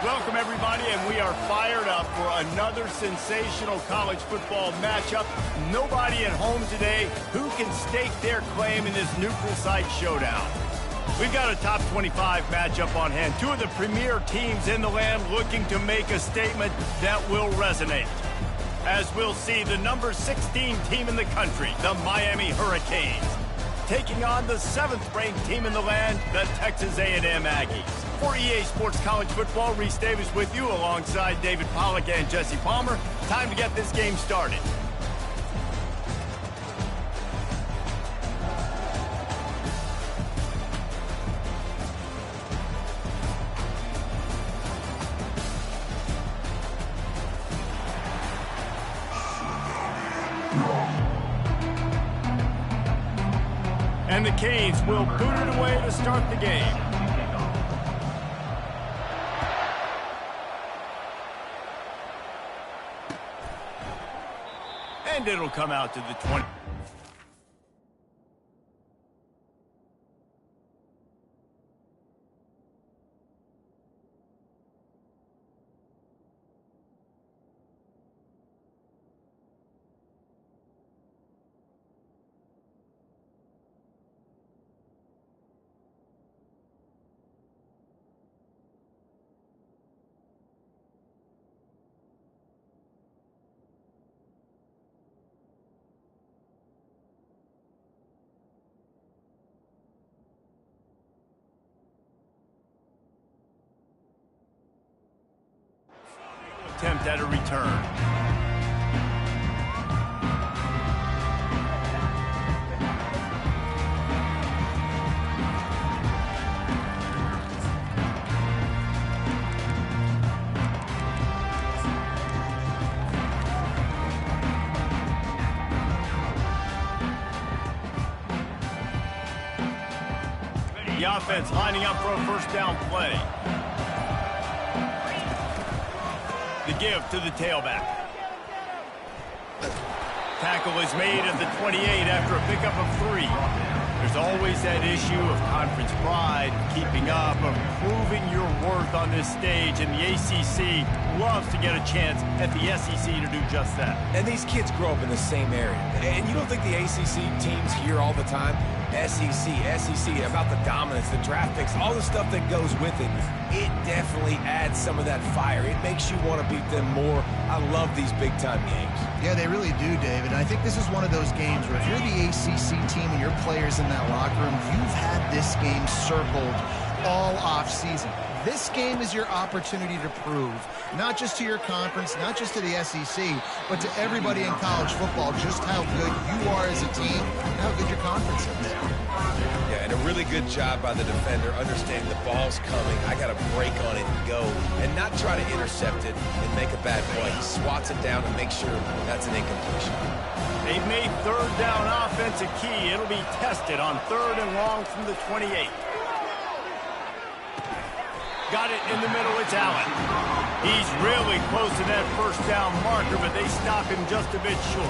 Welcome, everybody, and we are fired up for another sensational college football matchup. Nobody at home today who can stake their claim in this neutral site showdown. We've got a top 25 matchup on hand. Two of the premier teams in the land looking to make a statement that will resonate. As we'll see, the number 16 team in the country, the Miami Hurricanes, taking on the 7th-ranked team in the land, the Texas A&M Aggies. For EA Sports College Football, Reese Davis with you alongside David Pollack and Jesse Palmer. Time to get this game started. And the Canes will boot it away to start the game. And it'll come out to the 20. Attempt at a return. The offense lining up for a first down play. The give to the tailback. Tackle is made at the 28 after a pickup of 3. There's always that issue of conference pride, keeping up, of proving your worth on this stage, and the ACC loves to get a chance at the SEC to do just that. And these kids grow up in the same area. And you don't think the ACC teams hear all the time, SEC, about the dominance, the draft picks, all the stuff that goes with it. It definitely adds some of that fire. It makes you want to beat them more. I love these big-time games. Yeah, they really do, David. I think this is one of those games where if you're the ACC team and your players in that locker room, you've had this game circled all off-season. This game is your opportunity to prove, not just to your conference, not just to the SEC, but to everybody in college football, just how good you are as a team and how good your conference is. Yeah, and a really good job by the defender, understanding the ball's coming. I got to break on it and go, and not try to intercept it and make a bad play. He swats it down and makes sure that's an incompletion. They've made third down offense a key. It'll be tested on 3rd and long from the 28. Got it in the middle, it's Allen. He's really close to that first down marker, but they stop him just a bit short.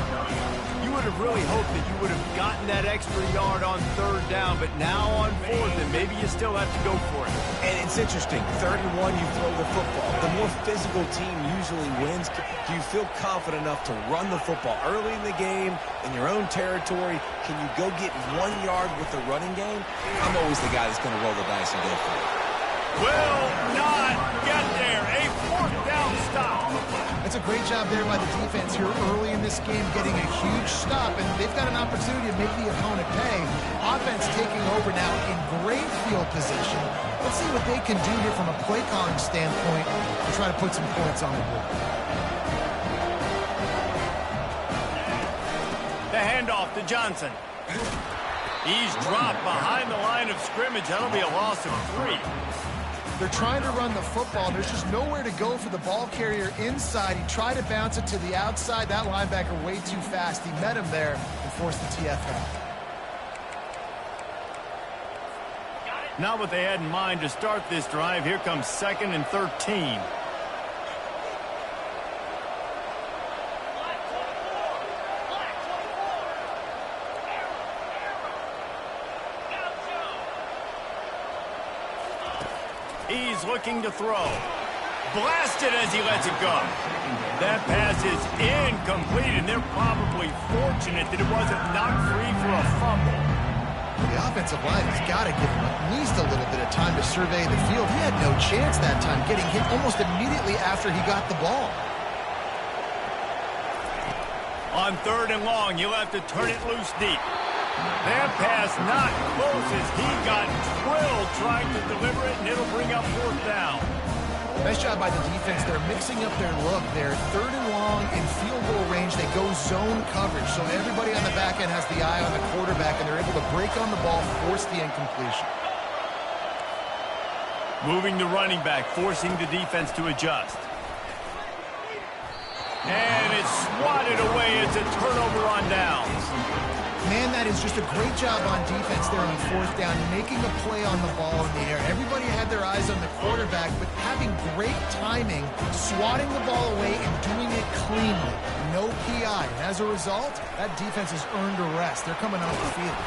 You would have really hoped that you would have gotten that extra yard on 3rd down, but now on 4th, and maybe you still have to go for it. And it's interesting, 31, you throw the football. The more physical team usually wins. Do you feel confident enough to run the football early in the game, in your own territory? Can you go get 1 yard with the running game? I'm always the guy that's going to roll the dice and go for it. Will not get there. A 4th down stop. It's a great job there by the defense here early in this game, getting a huge stop, and they've got an opportunity to make the opponent pay. Offense taking over now in great field position. Let's see what they can do here from a play calling standpoint to try to put some points on the board. The handoff to Johnson. He's dropped behind the line of scrimmage. That'll be a loss of 3. They're trying to run the football. There's just nowhere to go for the ball carrier inside. He tried to bounce it to the outside. That linebacker way too fast. He met him there and forced the TFL. Not what they had in mind to start this drive. Here comes 2nd and 13. He's looking to throw. blasted as he lets it go. That pass is incomplete, and they're probably fortunate that it wasn't knocked free for a fumble. The offensive line has got to give him at least a little bit of time to survey the field. He had no chance that time, getting hit almost immediately after he got the ball. On 3rd and long, you'll have to turn it loose deep. That pass not close as he got drilled trying to deliver it, and it'll bring up 4th down. Nice job by the defense. They're mixing up their look. They're 3rd and long in field goal range. They go zone coverage, so everybody on the back end has the eye on the quarterback, and they're able to break on the ball, force the incompletion. Moving the running back, forcing the defense to adjust. And it's swatted away. It's a turnover on downs. Man, that is just a great job on defense there on 4th down, making a play on the ball in the air. Everybody had their eyes on the quarterback, but having great timing, swatting the ball away and doing it cleanly. No PI. And as a result, that defense has earned a rest. They're coming off the field.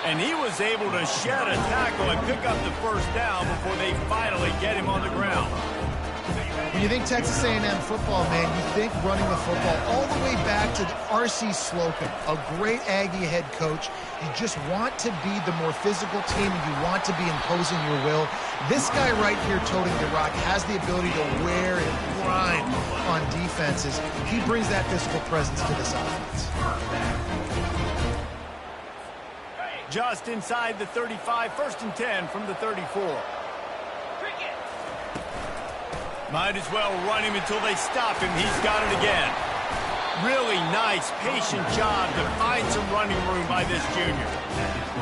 And he was able to shed a tackle and pick up the 1st down before they finally get him on the ground. When you think Texas A&M football, man, you think running the football all the way back to R.C. Slocum, a great Aggie head coach. You just want to be the more physical team, and you want to be imposing your will. This guy right here toting the rock has the ability to wear and grind on defenses. He brings that physical presence to this offense. Just inside the 35, 1st and 10 from the 34. Might as well run him until they stop him. He's got it again. Really nice, patient job to find some running room by this junior.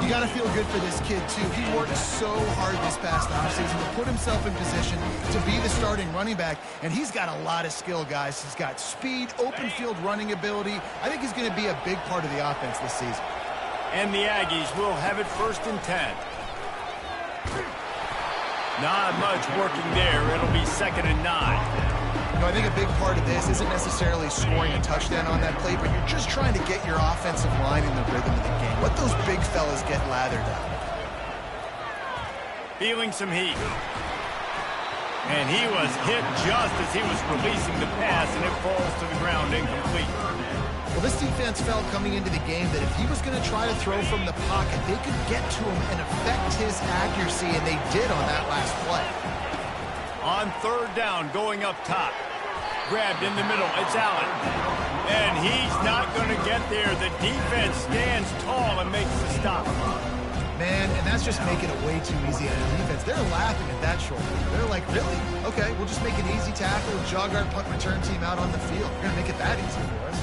You got to feel good for this kid, too. He worked so hard this past offseason to put himself in position to be the starting running back, and he's got a lot of skill, guys. He's got speed, open field running ability. I think he's going to be a big part of the offense this season. And the Aggies will have it 1st and 10. Not much working there. It'll be 2nd and 9. You know, I think a big part of this isn't necessarily scoring a touchdown on that play, but you're just trying to get your offensive line in the rhythm of the game. Let those big fellas get lathered up. Feeling some heat. And he was hit just as he was releasing the pass, and it falls to the ground incomplete. Well, this defense felt coming into the game that if he was going to try to throw from the pocket, they could get to him and affect his accuracy, and they did on that last play. On 3rd down, going up top. Grabbed in the middle. It's Allen. And he's not going to get there. The defense stands tall and makes the stop. Man, and that's just making it way too easy on the defense. They're laughing at that shoulder. They're like, really? Okay, we'll just make an easy tackle and jog our punt return team out on the field. We're going to make it that easy for us.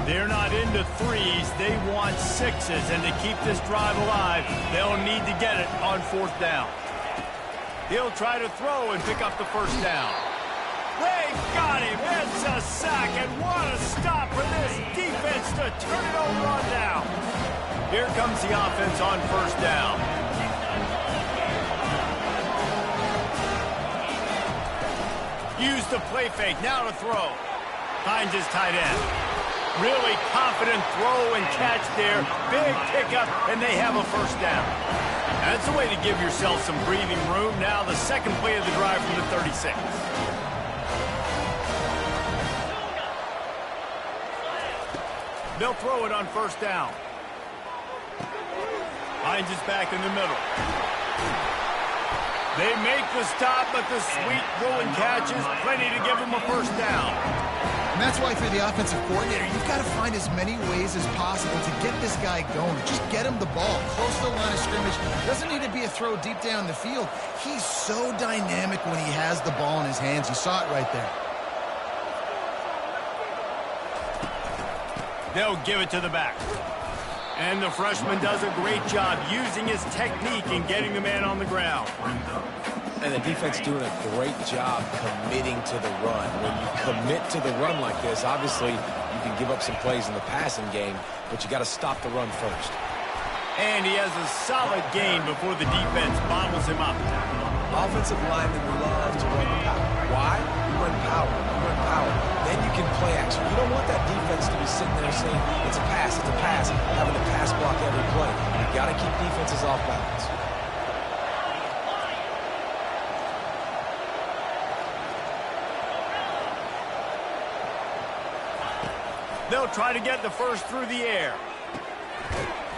They're not into 3s. They want 6s. And to keep this drive alive, they'll need to get it on 4th down. He'll try to throw and pick up the 1st down. They got him. It's a sack. And what a stop for this defense to turn it over on down. Here comes the offense on 1st down. Use the play fake. Now to throw. Finds his tight end. Really confident throw and catch there. Big pickup, and they have a 1st down. That's a way to give yourself some breathing room. Now the 2nd play of the drive from the 36. They'll throw it on 1st down. Finds his back in the middle. They make the stop, but the sweet throw and catch is plenty to give them a 1st down. And that's why, for the offensive coordinator, you've got to find as many ways as possible to get this guy going. Just get him the ball close to the line of scrimmage. Doesn't need to be a throw deep down the field. He's so dynamic when he has the ball in his hands. You saw it right there. They'll give it to the back. And the freshman does a great job using his technique and getting the man on the ground. And the defense doing a great job committing to the run. When you commit to the run like this, obviously you can give up some plays in the passing game, but you got to stop the run first. And he has a solid gain before the defense bottles him up. Offensive linemen love to run the power. Why? You run power. You run power. Then you can play action. You don't want that defense to be sitting there saying, it's a pass, having to pass block every play. You got to keep defenses off balance. They'll try to get the first through the air.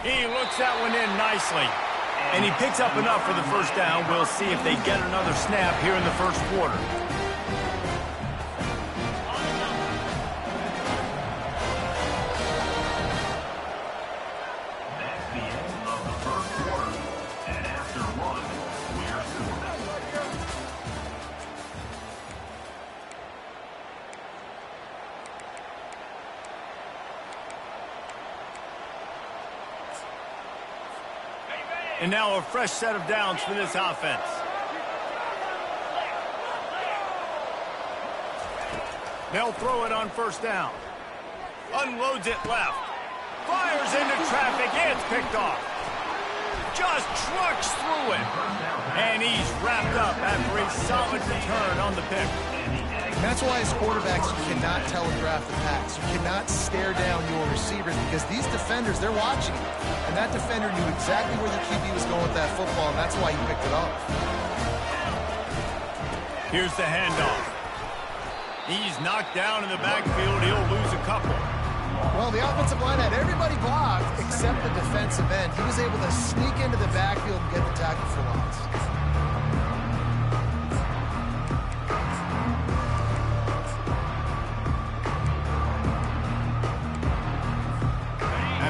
He looks that one in nicely. And he picks up enough for the first down. We'll see if they get another snap here in the first quarter. And now a fresh set of downs for this offense. They'll throw it on first down. Unloads it left. Fires into traffic. It's picked off. Just trucks through it. And he's wrapped up after a solid return on the pick. That's why as quarterbacks, you cannot telegraph the pass. You cannot stare down your receivers because these defenders, they're watching you. And that defender knew exactly where the QB was going with that football, and that's why he picked it off. Here's the handoff. He's knocked down in the backfield. He'll lose a couple. Well, the offensive line had everybody blocked except the defensive end. He was able to sneak into the backfield and get the tackle for loss.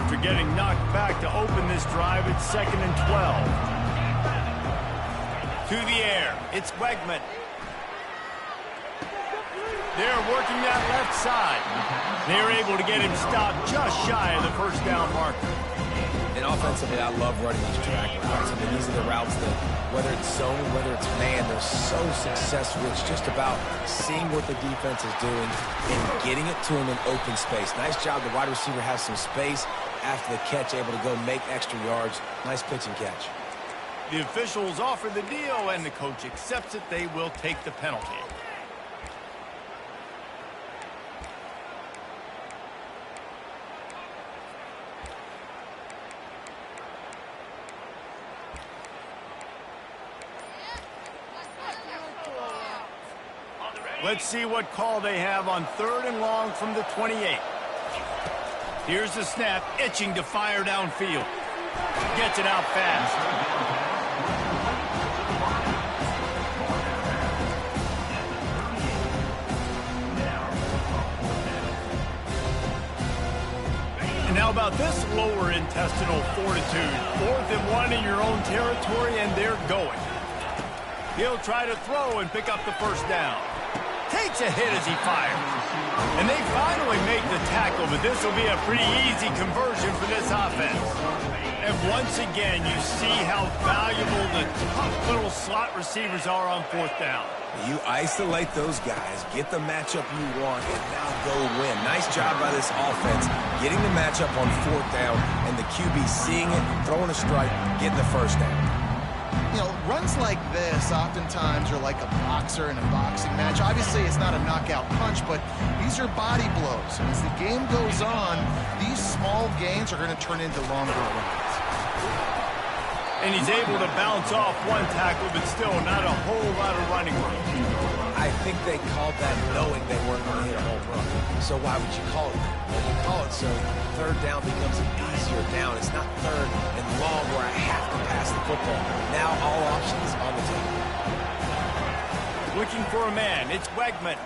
After getting knocked back to open this drive, it's 2nd and 12. To the air, it's Wegman. They're working that left side. They're able to get him stopped just shy of the first down marker. And offensively, I love running these track routes. I mean, these are the routes that, whether it's zone, whether it's man, they're so successful. It's just about seeing what the defense is doing and getting it to him in open space. Nice job. The wide receiver has some space after the catch, able to go make extra yards. Nice pitch and catch. The officials offer the deal, and the coach accepts it. They will take the penalty. Let's see what call they have on 3rd and long from the 28. Here's the snap, itching to fire downfield. Gets it out fast. And how about this lower intestinal fortitude? 4th and 1 in your own territory, and they're going. He'll try to throw and pick up the first down. Takes a hit as he fires. And they finally make the tackle, but this will be a pretty easy conversion for this offense. And once again, you see how valuable the tough little slot receivers are on 4th down. You isolate those guys, get the matchup you want, and now go win. Nice job by this offense, getting the matchup on 4th down, and the QB seeing it, throwing a strike, getting the first down. You know, runs like this oftentimes are like a boxer in a boxing match. Obviously, it's not a knockout punch, but these are body blows. And as the game goes on, these small gains are going to turn into longer runs. And he's able to bounce off one tackle, but still not a whole lot of running room. I think they called that knowing they weren't going to hit a home run. So why would you call it that? Well, you call it so 3rd down becomes an easier down. It's not 3rd and long where I have to pass the football. Now all options on the table. Looking for a man. It's Wegman.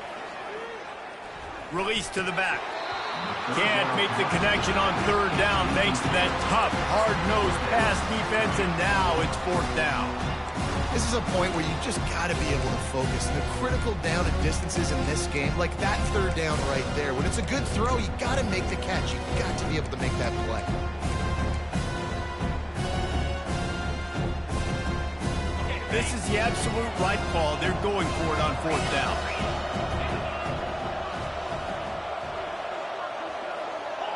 Release to the back. Can't make the connection on 3rd down thanks to that tough, hard-nosed pass defense, and now it's 4th down. This is a point where you just got to be able to focus. And the critical down and distances in this game, like that 3rd down right there, when it's a good throw, you got to make the catch. You've got to be able to make that play. This is the absolute right call. They're going for it on 4th down.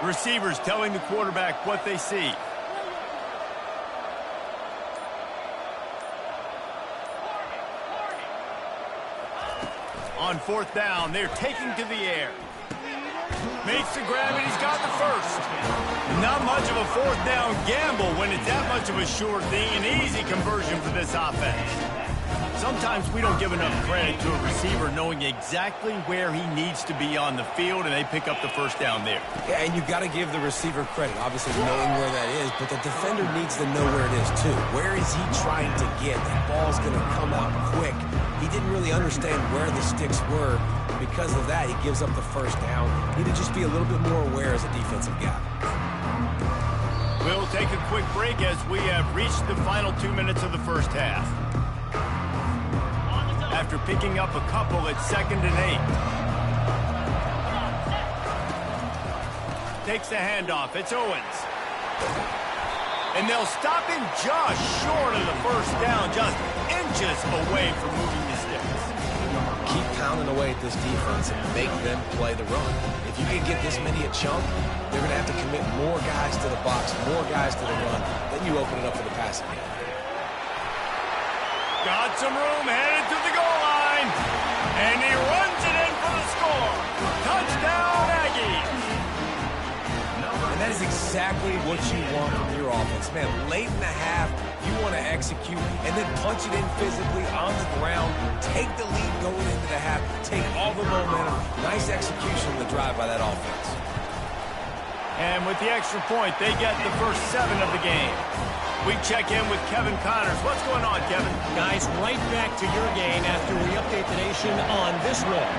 Receivers telling the quarterback what they see. On 4th down, they're taking to the air. Makes the grab, and he's got the first. Not much of a 4th down gamble when it's that much of a sure thing. An easy conversion for this offense. Sometimes we don't give enough credit to a receiver knowing exactly where he needs to be on the field, and they pick up the first down there. Yeah, and you got to give the receiver credit, obviously knowing where that is, but the defender needs to know where it is too. Where is he trying to get? That ball's going to come out quick. He didn't really understand where the sticks were, and because of that, he gives up the first down. Need to just be a little bit more aware as a defensive guy. We'll take a quick break as we have reached the final 2 minutes of the first half. After picking up a couple at 2nd and 8. Takes the handoff. It's Owens. And they'll stop him just short of the first down, just inches away from moving the sticks. Keep pounding away at this defense and make them play the run. If you can get this many a chunk, they're going to have to commit more guys to the box, more guys to the run. Then you open it up for the passing game. Got some room, headed to the goal line. And he runs it in for the score. Touchdown, Aggies. And that is exactly what you want from your offense. Man, late in the half, you want to execute and then punch it in physically on the ground. Take the lead going into the half. Take all the momentum. Nice execution of the drive by that offense. And with the extra point, they get the first 7 of the game. We check in with Kevin Connors. What's going on, Kevin? Guys, right back to your game after we update the nation on this one.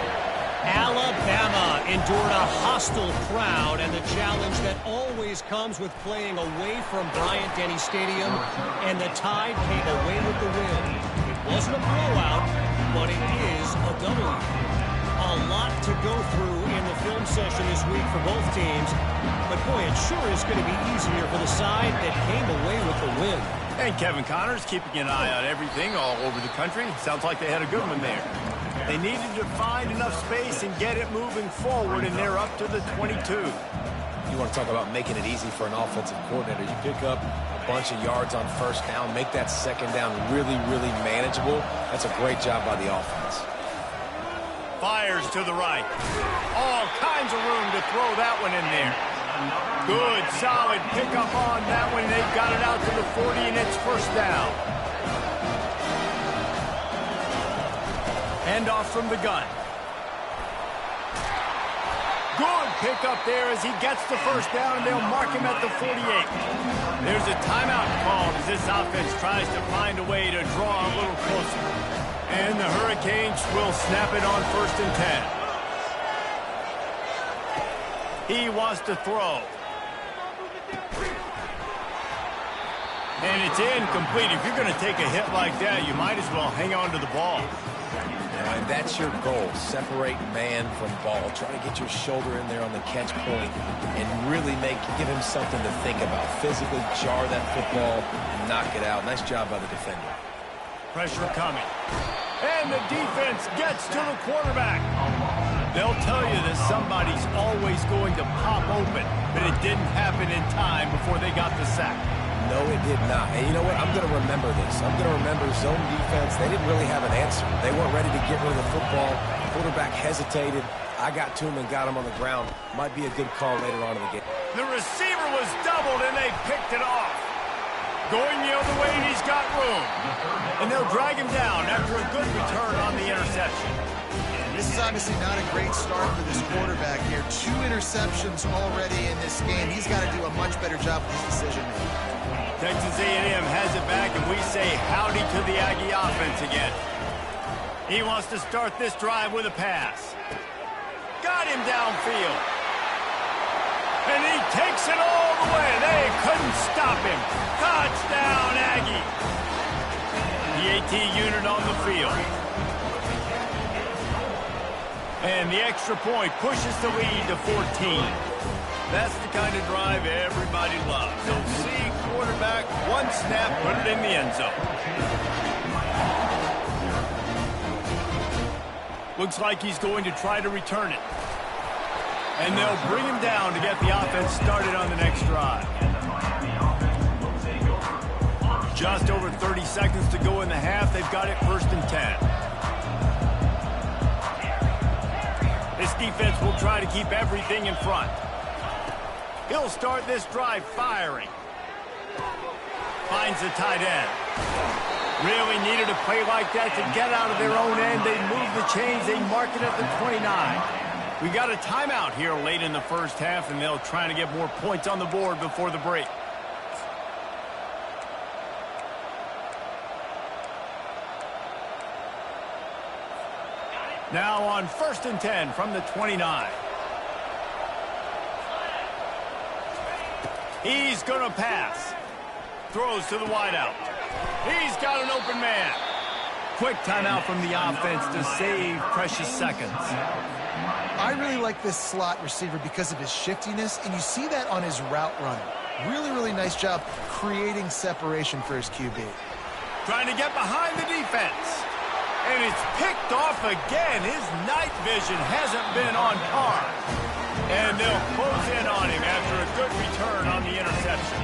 Alabama endured a hostile crowd and the challenge that always comes with playing away from Bryant-Denny Stadium, and the Tide came away with the win. It wasn't a blowout, but it is a W. A lot to go through in the film session this week for both teams, but boy, it sure is going to be easier for the side that came away with the win. And Kevin Connors keeping an eye on everything all over the country. Sounds like they had a good one there. They needed to find enough space and get it moving forward, and they're up to the 22. You want to talk about making it easy for an offensive coordinator. You pick up a bunch of yards on first down, make that second down really, really manageable. That's a great job by the offense. Fires to the right. All kinds of room to throw that one in there. Good, solid pickup on that one. They've got it out to the 40, and it's first down. Handoff from the gun. Good pickup there as he gets the first down, and they'll mark him at the 48. There's a timeout called as this offense tries to find a way to draw a little closer. And the Hurricanes will snap it on 1st and 10. He wants to throw. And it's incomplete. If you're going to take a hit like that, you might as well hang on to the ball. And that's your goal. Separate man from ball. Try to get your shoulder in there on the catch point and really give him something to think about. Physically jar that football and knock it out. Nice job by the defender. Pressure coming. And the defense gets to the quarterback. They'll tell you that somebody's always going to pop open, but it didn't happen in time before they got the sack. No, it did not. And you know what? I'm going to remember this. I'm going to remember zone defense. They didn't really have an answer. They weren't ready to get rid of the football. Quarterback hesitated. I got to him and got him on the ground. Might be a good call later on in the game. The receiver was doubled, and they picked it off. Going the other way, and he's got room. And they'll drag him down after a good return on the interception. This is obviously not a great start for this quarterback here. 2 interceptions already in this game. He's got to do a much better job with his decision-making. Texas A&M has it back, and we say howdy to the Aggie offense again. He wants to start this drive with a pass. Got him downfield. And he takes it all the way. They couldn't stop him. Touchdown, Aggie. The AT unit on the field. And the extra point pushes the lead to 14. That's the kind of drive everybody loves. So see quarterback, one snap, put it in the end zone. Looks like he's going to try to return it. And they'll bring him down to get the offense started on the next drive. Just over 30 seconds to go in the half. They've got it 1st and 10. This defense will try to keep everything in front. He'll start this drive firing. Finds the tight end. Really needed a play like that to get out of their own end. They move the chains. They mark it at the 29. We got a timeout here late in the first half, and they'll try to get more points on the board before the break. Now on 1st and 10 from the 29. He's going to pass. Throws to the wideout. He's got an open man. Quick timeout from the offense to save precious seconds. I really like this slot receiver because of his shiftiness, and you see that on his route running. Really, really nice job creating separation for his QB. Trying to get behind the defense. And it's picked off again. His night vision hasn't been on par. And they'll close in on him after a good return on the interception.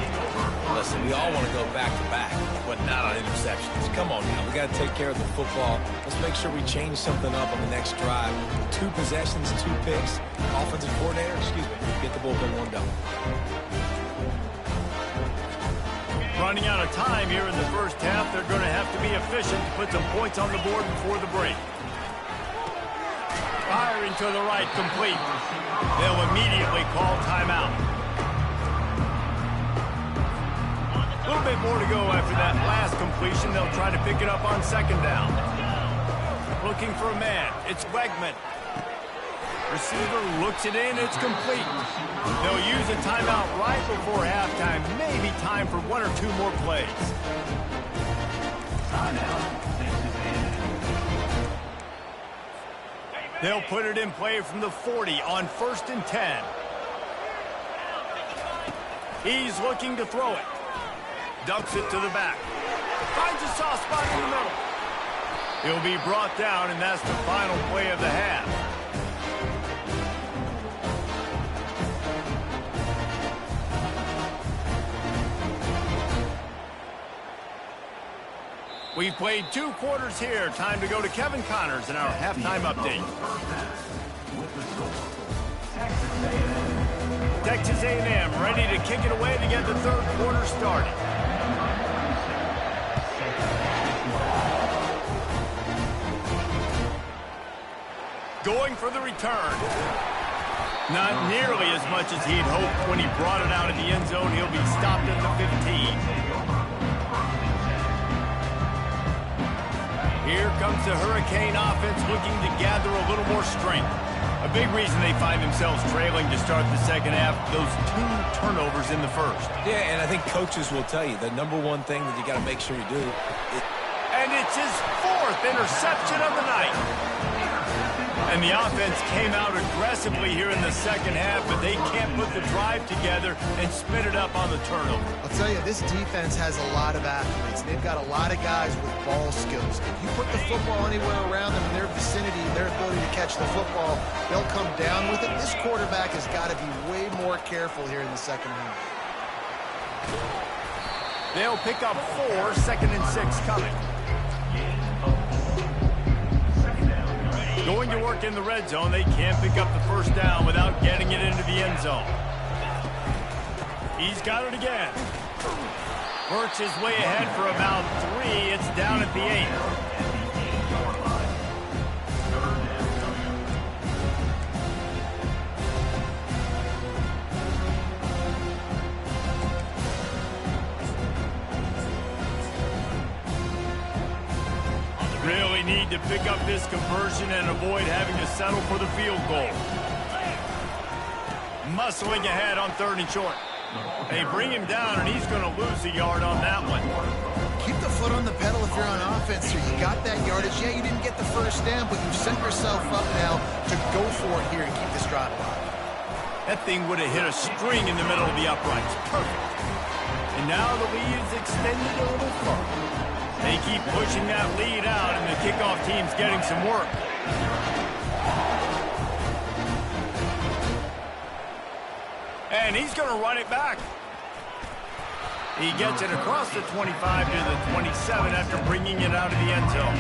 Listen, we all want to go back-to-back, but not on interceptions. Come on now. We got to take care of the football. Let's make sure we change something up on the next drive. 2 possessions, 2 picks. Offensive coordinator, get the bullpen warmed up. Running out of time here in the first half. They're going to have to be efficient to put some points on the board before the break. Firing to the right, complete. They'll immediately call timeout. A little bit more to go after that last completion. They'll try to pick it up on 2nd down. Looking for a man. It's Wegman. Receiver looks it in. It's complete. They'll use a timeout right before halftime. Maybe time for 1 or 2 more plays. They'll put it in play from the 40 on 1st and 10. He's looking to throw it. Dumps it to the back. Finds a soft spot in the middle. He'll be brought down, and that's the final play of the half. We've played 2 quarters here. Time to go to Kevin Connors in our halftime update. Texas A&M ready to kick it away to get the 3rd quarter started. Going for the return. Not nearly as much as he'd hoped when he brought it out of the end zone. He'll be stopped at the 15. Here comes the Hurricane offense looking to gather a little more strength. A big reason they find themselves trailing to start the second half, those 2 turnovers in the first. Yeah, and I think coaches will tell you the #1 thing that you got to make sure you do. And it's his 4th interception of the night. And the offense came out aggressively here in the second half, but they can't put the drive together and spit it up on the turnover. I'll tell you, this defense has a lot of athletes. They've got a lot of guys with ball skills. If you put the football anywhere around them in their vicinity, their ability to catch the football, they'll come down with it. This quarterback has got to be way more careful here in the second half. They'll pick up 4, 2nd and 6 coming. Going to work in the red zone. They can't pick up the 1st down without getting it into the end zone. He's got it again. Works his way ahead for about 3. It's down at the 8. Really need to pick up this conversion and avoid having to settle for the field goal. Muscling ahead on 3rd and short. They bring him down, and he's going to lose a yard on that one. Keep the foot on the pedal if you're on offense here. You got that yardage. Yeah, you didn't get the 1st down, but you've set yourself up now to go for it here and keep this drive alive. That thing would have hit a string in the middle of the uprights. Perfect. And now the lead is extended a little further. They keep pushing that lead out, and the kickoff team's getting some work. And he's going to run it back. He gets it across the 25 to the 27 after bringing it out of the end zone.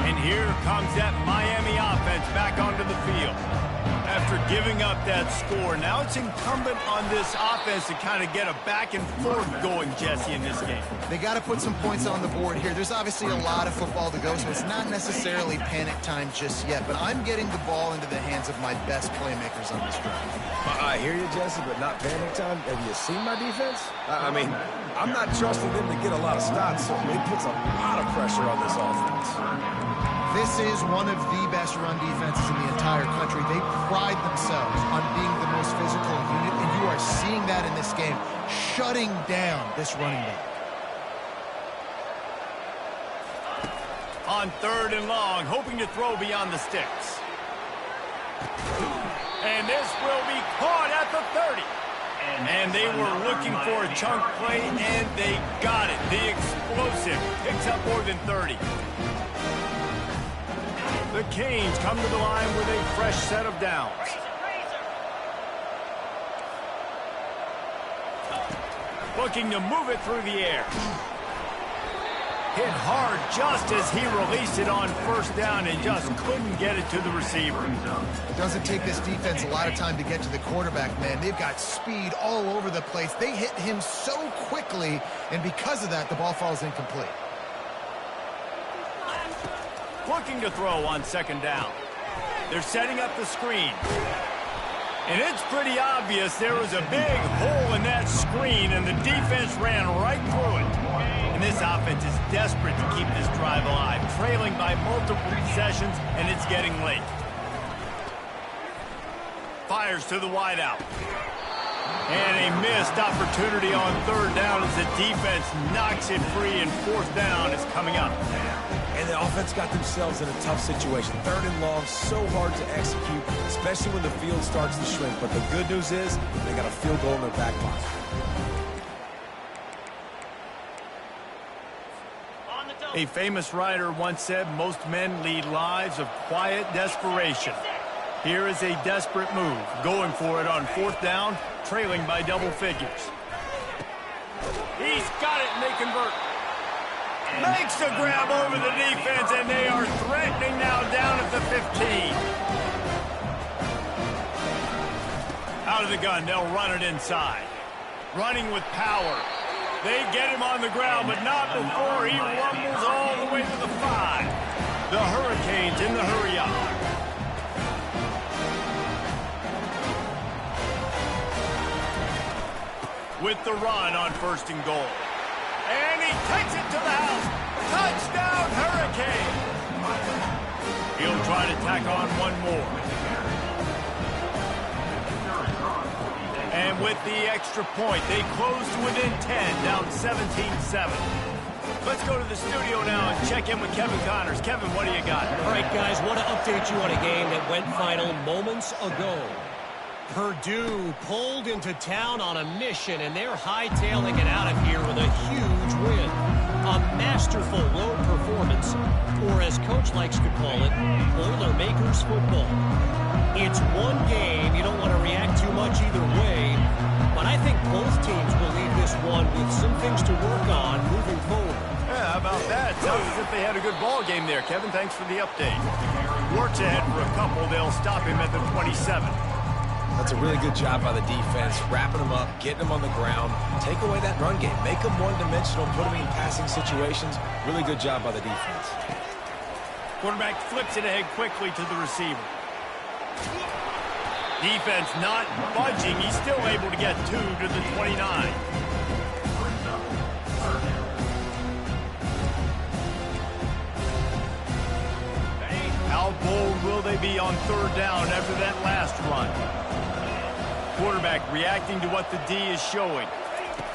And here comes that Miami offense back onto the field. after giving up that score. Now it's incumbent on this offense to kind of get a back and forth going, Jesse, in this game. They got to put some points on the board here. There's obviously a lot of football to go, so it's not necessarily panic time just yet, but I'm getting the ball into the hands of my best playmakers on this drive. I hear you, Jesse, but not panic time. Have you seen my defense? I mean, I'm not trusting them to get a lot of stops, so it puts a lot of pressure on this offense. This is one of the best run defenses in the entire country. They pride themselves on being the most physical unit, and you are seeing that in this game, shutting down this running back. On 3rd and long, hoping to throw beyond the sticks. And this will be caught at the 30. And they were looking for a chunk play, and they got it. The explosive picks up more than 30. The Canes come to the line with a fresh set of downs. Looking to move it through the air. Hit hard just as he released it on 1st down and just couldn't get it to the receiver. It doesn't take this defense a lot of time to get to the quarterback, man. They've got speed all over the place. They hit him so quickly, and because of that, the ball falls incomplete. Looking to throw on 2nd down. They're setting up the screen. And it's pretty obvious there was a big hole in that screen, and the defense ran right through it. And this offense is desperate to keep this drive alive, trailing by multiple possessions, and it's getting late. Fires to the wideout. And a missed opportunity on 3rd down as the defense knocks it free, and 4th down is coming up. And the offense got themselves in a tough situation. 3rd and long, so hard to execute, especially when the field starts to shrink. But the good news is they got a field goal in their back pocket. A famous writer once said, most men lead lives of quiet desperation. Here is a desperate move, going for it on 4th down, trailing by double figures. He's got it, and they convert. Makes the grab over the defense, and they are threatening now down at the 15. Out of the gun, they'll run it inside. Running with power. They get him on the ground, but not before he rumbles all the way to the 5. The Hurricanes in the hurry-up. With the run on 1st and goal. And he takes it to the house. Touchdown, Hurricane. He'll try to tack on one more. And with the extra point, they close to within 10, down 17-7. Let's go to the studio now and check in with Kevin Connors. Kevin, what do you got? All right, guys, want to update you on a game that went final moments ago. Purdue pulled into town on a mission, and they're hightailing it out of here with a huge win. A masterful road performance, or as Coach likes to call it, Boilermakers football. It's one game. You don't want to react too much either way, but I think both teams will leave this one with some things to work on moving forward. Yeah, how about that? Sounds as if they had a good ball game there. Kevin, thanks for the update. Works ahead for a couple. They'll stop him at the 27. That's a really good job by the defense, wrapping them up, getting them on the ground, take away that run game, make them one-dimensional, put them in passing situations. Really good job by the defense. Quarterback flips it ahead quickly to the receiver. Defense not budging. He's still able to get 2 to the 29. How bold will they be on 3rd down after that last run? Quarterback reacting to what the D is showing.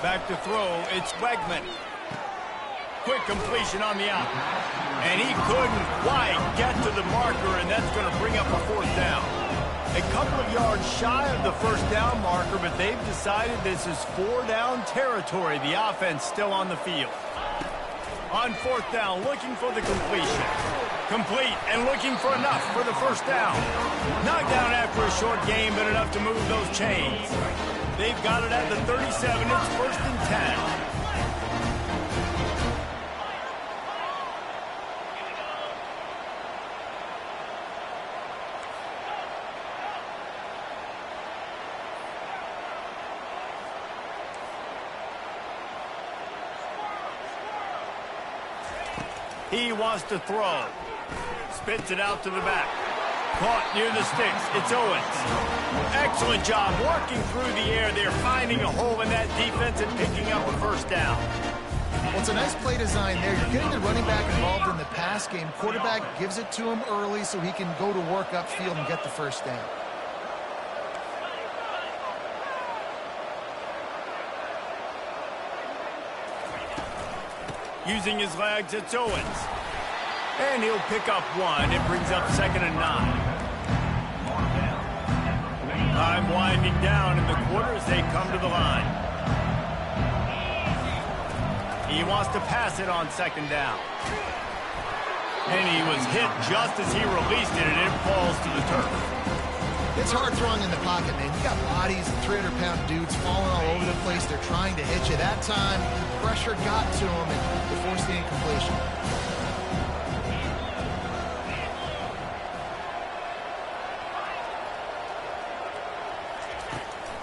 Back to throw, it's Wegman. Quick completion on the out. And he couldn't quite get to the marker, and that's going to bring up a 4th down. A couple of yards shy of the 1st down marker, but they've decided this is 4-down territory. The offense still on the field. On 4th down, looking for the completion. Complete and looking for enough for the 1st down. Knocked down after a short game, but enough to move those chains. They've got it at the 37. It's 1st and 10. He wants to throw. Spits it out to the back. Caught near the sticks. It's Owens. Excellent job working through the air. They're finding a hole in that defense and picking up a first down. Well, it's a nice play design there. You're getting the running back involved in the pass game. Quarterback gives it to him early so he can go to work upfield and get the first down. Using his legs, it's Owens. And he'll pick up one. It brings up 2nd and 9. Time winding down in the quarter as they come to the line. He wants to pass it on 2nd down. And he was hit just as he released it, and it falls to the turf. It's hard throwing in the pocket, man. You got bodies and 300-pound dudes falling all over the place. They're trying to hit you. That time, pressure got to him, and they forced the incompletion.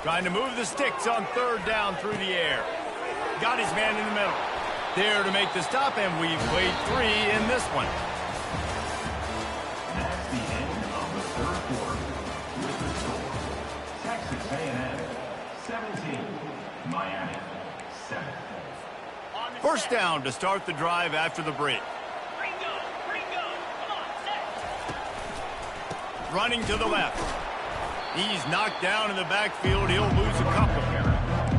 Trying to move the sticks on 3rd down through the air. Got his man in the middle. There to make the stop, and we've played 3 in this one. That's the end of the 3rd quarter. With the score, Texas A&M 17, Miami 7. First down to start the drive after the break. Running to the left. He's knocked down in the backfield. He'll lose a couple.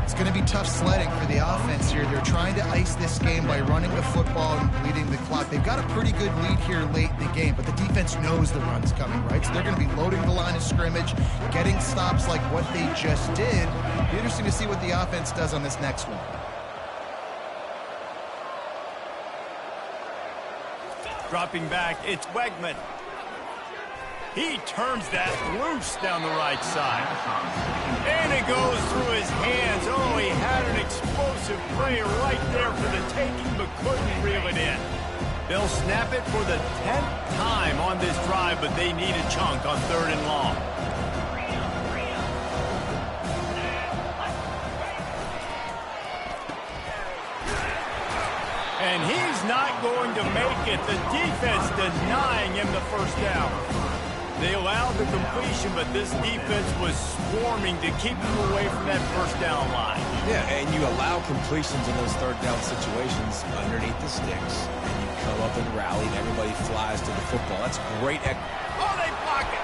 It's going to be tough sledding for the offense here. They're trying to ice this game by running the football and bleeding the clock. They've got a pretty good lead here late in the game, but the defense knows the run's coming, right? So they're going to be loading the line of scrimmage, getting stops like what they just did. Be interesting to see what the offense does on this next one. Dropping back, it's Wegman. He turns that loose down the right side. And it goes through his hands. Oh, he had an explosive play right there for the taking, but couldn't reel it in. They'll snap it for the 10th time on this drive, but they need a chunk on 3rd and long. And he's not going to make it. The defense denying him the first down. They allowed the completion, but this defense was swarming to keep them away from that first down line. Yeah, and you allow completions in those 3rd down situations underneath the sticks, and you come up and rally, and everybody flies to the football. That's great. Oh, they block it.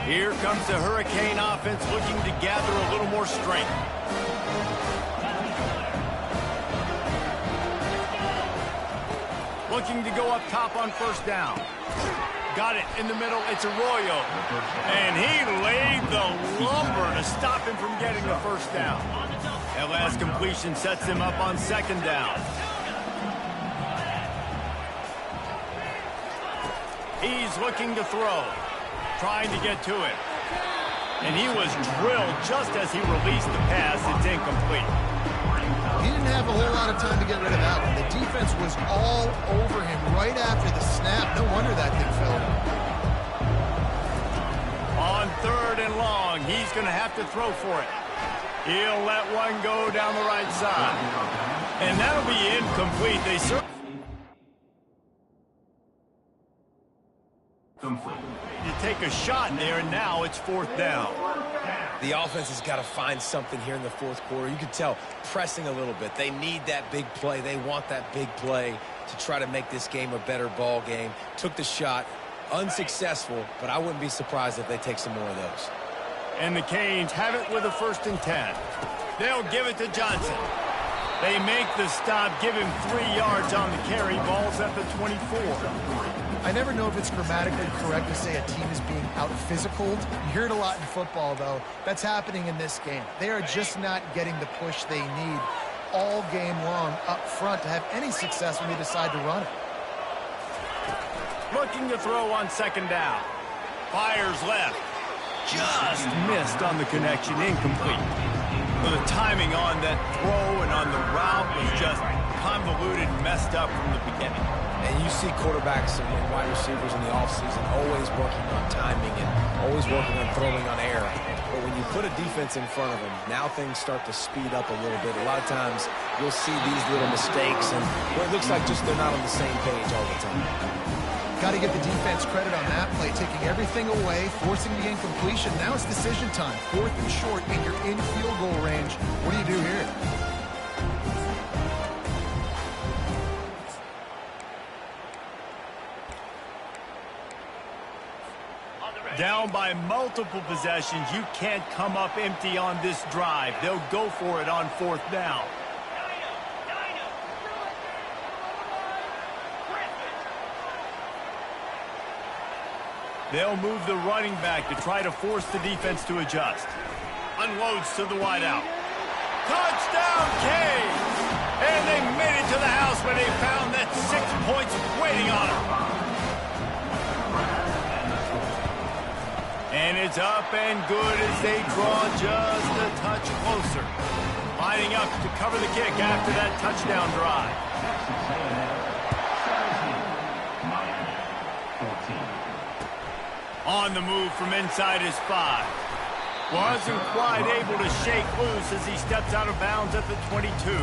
Here comes the Hurricane offense looking to gather a little more strength. Looking to go up top on 1st down. Got it in the middle. It's Arroyo. And he laid the lumber to stop him from getting the first down. That last completion sets him up on 2nd down. He's looking to throw. Trying to get to it. And he was drilled just as he released the pass. It's incomplete. He didn't have a whole lot of time to get rid of that one. The defense was all over him right after the snap. No wonder that thing fell. On 3rd and long, he's going to have to throw for it. He'll let one go down the right side. And that'll be incomplete. They certainly... You take a shot there, and now it's 4th down. The offense has got to find something here in the 4th quarter. You can tell pressing a little bit. They need that big play. They want that big play to try to make this game a better ball game. Took the shot, unsuccessful, but I wouldn't be surprised if they take some more of those. And the Canes have it with a 1st and 10. They'll give it to Johnson. They make the stop, give him 3 yards on the carry. Ball's at the 24. I never know if it's grammatically correct to say a team is being out-physicaled. You hear it a lot in football, though. That's happening in this game. They are just not getting the push they need all game long up front to have any success when they decide to run it. Looking to throw on 2nd down. Fires left. Just missed on the connection. Incomplete. Well, the timing on that throw and on the route was just convoluted. convoluted, messed up from the beginning. And you see quarterbacks and wide receivers in the offseason always working on timing and always working on throwing on air. But when you put a defense in front of them, now things start to speed up a little bit. A lot of times you'll see these little mistakes, and it looks like just they're not on the same page all the time. Got to give the defense credit on that play, taking everything away, forcing the incompletion. Now it's decision time. 4th and short, and you're in field goal range. What do you do here? Down by multiple possessions, you can't come up empty on this drive. They'll go for it on 4th down. They'll move the running back to try to force the defense to adjust. Unloads to the wideout. Touchdown, Cade! And they made it to the house when they found that 6 points waiting on them. And it's up and good as they draw just a touch closer. Lining up to cover the kick after that touchdown drive. On the move from inside his 5. Wasn't quite able to shake loose as he steps out of bounds at the 22.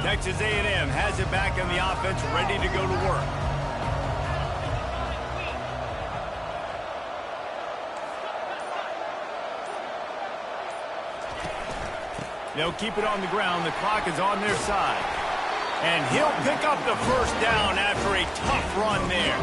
Texas A&M has it back in the offense, ready to go to work. They'll keep it on the ground. The clock is on their side. And he'll pick up the first down after a tough run there.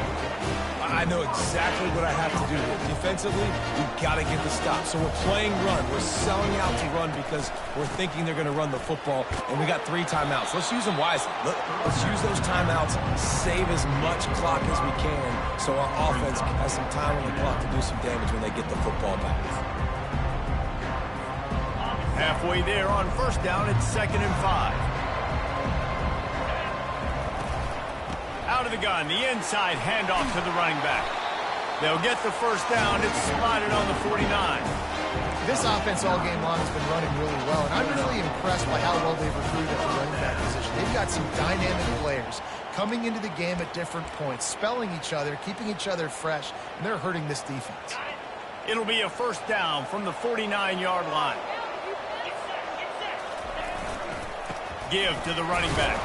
I know exactly what I have to do here. Defensively, we've got to get the stop. So we're playing run. We're selling out to run because we're thinking they're going to run the football, and we got 3 timeouts. Let's use them wisely. Let's use those timeouts, save as much clock as we can so our offense has some time on the clock to do some damage when they get the football back. Halfway there on first down, it's 2nd and 5. Out of the gun, the inside handoff to the running back. They'll get the first down. It's slotted on the 49. This offense all game long has been running really well, and I'm really impressed by how well they've recruited at the running back position. They've got some dynamic players coming into the game at different points, spelling each other, keeping each other fresh, and they're hurting this defense. It'll be a first down from the 49-yard line. Give to the running back.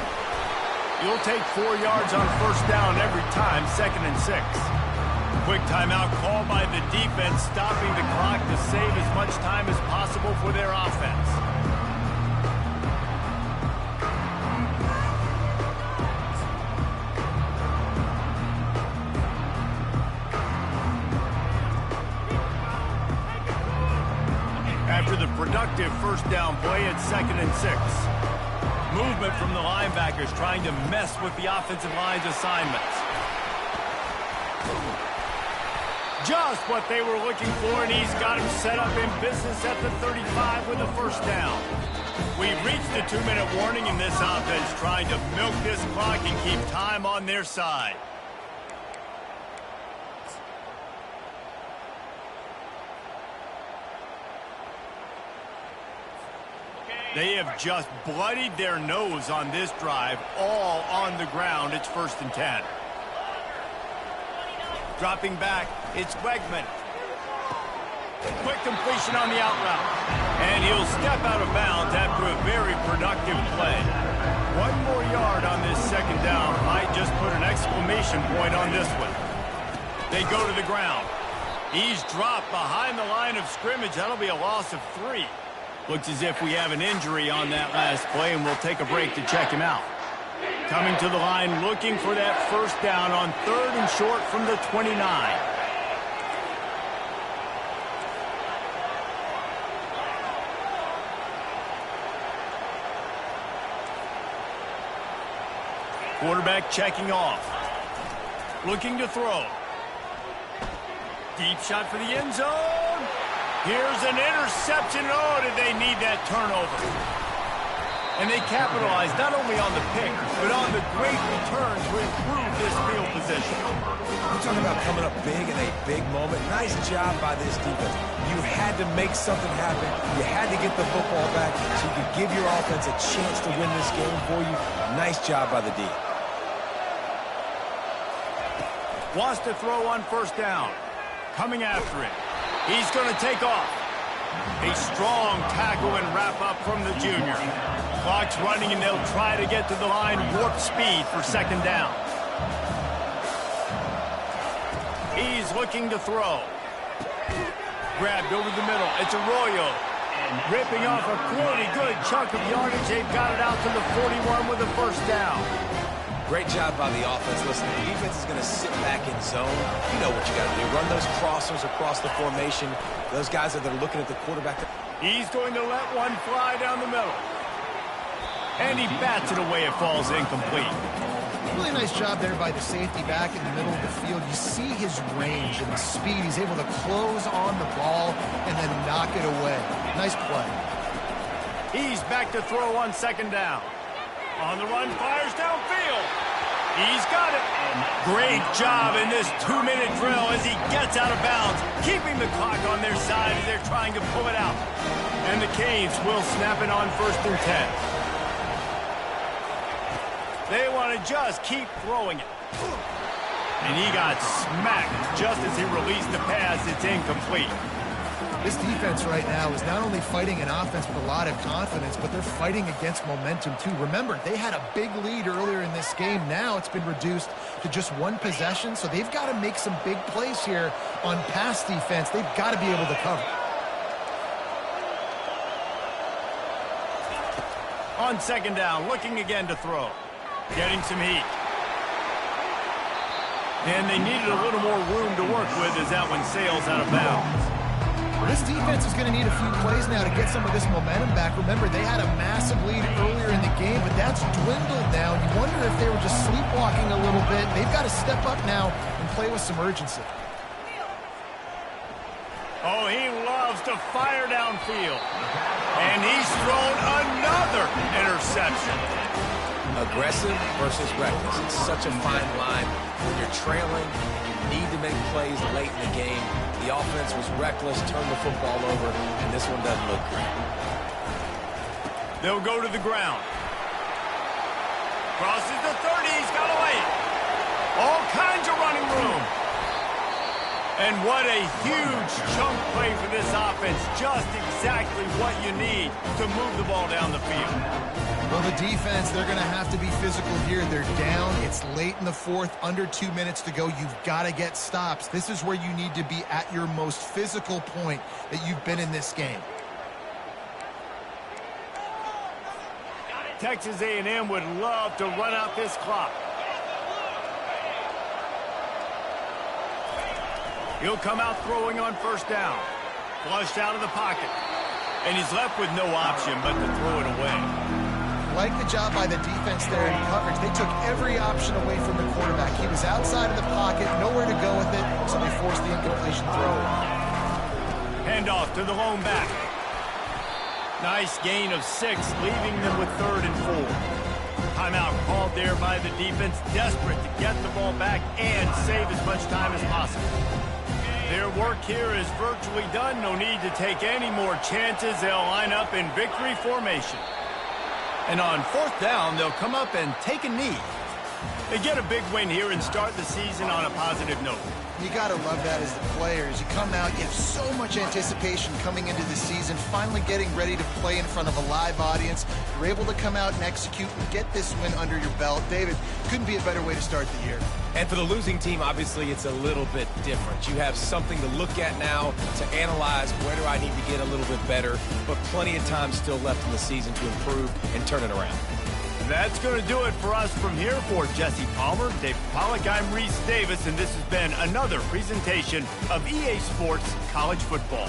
You'll take 4 yards on first down every time, 2nd and 6. Quick timeout called by the defense, stopping the clock to save as much time as possible for their offense. After the productive first down play, it's 2nd and 6. Movement from the linebackers trying to mess with the offensive line's assignments. Just what they were looking for, and he's got him set up in business at the 35 with a first down. We've reached the 2-minute warning in this offense, trying to milk this clock and keep time on their side. They have just bloodied their nose on this drive, all on the ground. It's 1st and 10. Dropping back, it's Wegman. Quick completion on the out route. And he'll step out of bounds after a very productive play. 1 more yard on this 2nd down. Might just put an exclamation point on this one. They go to the ground. He's dropped behind the line of scrimmage. That'll be a loss of 3. Looks as if we have an injury on that last play, and we'll take a break to check him out. Coming to the line, looking for that first down on 3rd and short from the 29. Quarterback checking off. Looking to throw. Deep shot for the end zone. Here's an interception. Oh, did they need that turnover? And they capitalized not only on the pick, but on the great return to improve this field position. We're talking about coming up big in a big moment. Nice job by this defense. You had to make something happen. You had to get the football back so you could give your offense a chance to win this game for you. Nice job by the D. Wants to throw on first down. Coming after it. He's going to take off. A strong tackle and wrap up from the junior. Clock's running, and they'll try to get to the line warp speed for second down. He's looking to throw. Grabbed over the middle. It's Arroyo. Ripping off a pretty good chunk of yardage. They've got it out to the 41 with a first down. Great job by the offense. Listen, the defense is going to sit back in zone. You know what you got to do. Run those crossers across the formation. Those guys that are looking at the quarterback. He's going to let one fly down the middle. And he bats it away. It falls incomplete. Really nice job there by the safety back in the middle of the field. You see his range and the speed. He's able to close on the ball and then knock it away. Nice play. He's back to throw on second down. On the run, fires downfield. He's got it. Great job in this 2-minute drill as he gets out of bounds, keeping the clock on their side as they're trying to pull it out. And the Canes will snap it on 1st and 10. They want to just keep throwing it. And he got smacked just as he released the pass. It's incomplete. This defense right now is not only fighting an offense with a lot of confidence, but they're fighting against momentum too. Remember, they had a big lead earlier in this game. Now it's been reduced to just one possession, so they've got to make some big plays here on pass defense. They've got to be able to cover. On second down, looking again to throw. Getting some heat. And they needed a little more room to work with as that one sails out of bounds. This defense is going to need a few plays now to get some of this momentum back. Remember, they had a massive lead earlier in the game, but that's dwindled now. You wonder if they were just sleepwalking a little bit. They've got to step up now and play with some urgency. Oh, he loves to fire downfield. And he's thrown another interception. Aggressive versus reckless. It's such a fine line. When you're trailing, you need to make plays late in the game. The offense was reckless, turned the football over, and this one doesn't look great. They'll go to the ground. Crosses the 30. He's got away. All kinds of running room. And what a huge chunk play for this offense. Just exactly what you need to move the ball down the field. Well, the defense, they're going to have to be physical here. They're down. It's late in the fourth, under 2 minutes to go. You've got to get stops. This is where you need to be at your most physical point that you've been in this game. Texas A&M would love to run out this clock. He'll come out throwing on first down. Flushed out of the pocket. And he's left with no option but to throw it away. Like the job by the defense there in coverage. They took every option away from the quarterback. He was outside of the pocket, nowhere to go with it, so they forced the incompletion throw. Handoff to the lone back. Nice gain of 6, leaving them with 3rd and 4. Timeout called there by the defense, desperate to get the ball back and save as much time as possible. Their work here is virtually done. No need to take any more chances. They'll line up in victory formation. And on 4th down, they'll come up and take a knee. They get a big win here and start the season on a positive note. You got to love that as the players. You come out, you have so much anticipation coming into the season, finally getting ready to play in front of a live audience. You're able to come out and execute and get this win under your belt. David, couldn't be a better way to start the year. And for the losing team, obviously, it's a little bit different. You have something to look at now to analyze where do I need to get a little bit better, but plenty of time still left in the season to improve and turn it around. That's going to do it for us from here. For Jesse Palmer, Dave Pollack, I'm Reese Davis, and this has been another presentation of EA Sports College Football.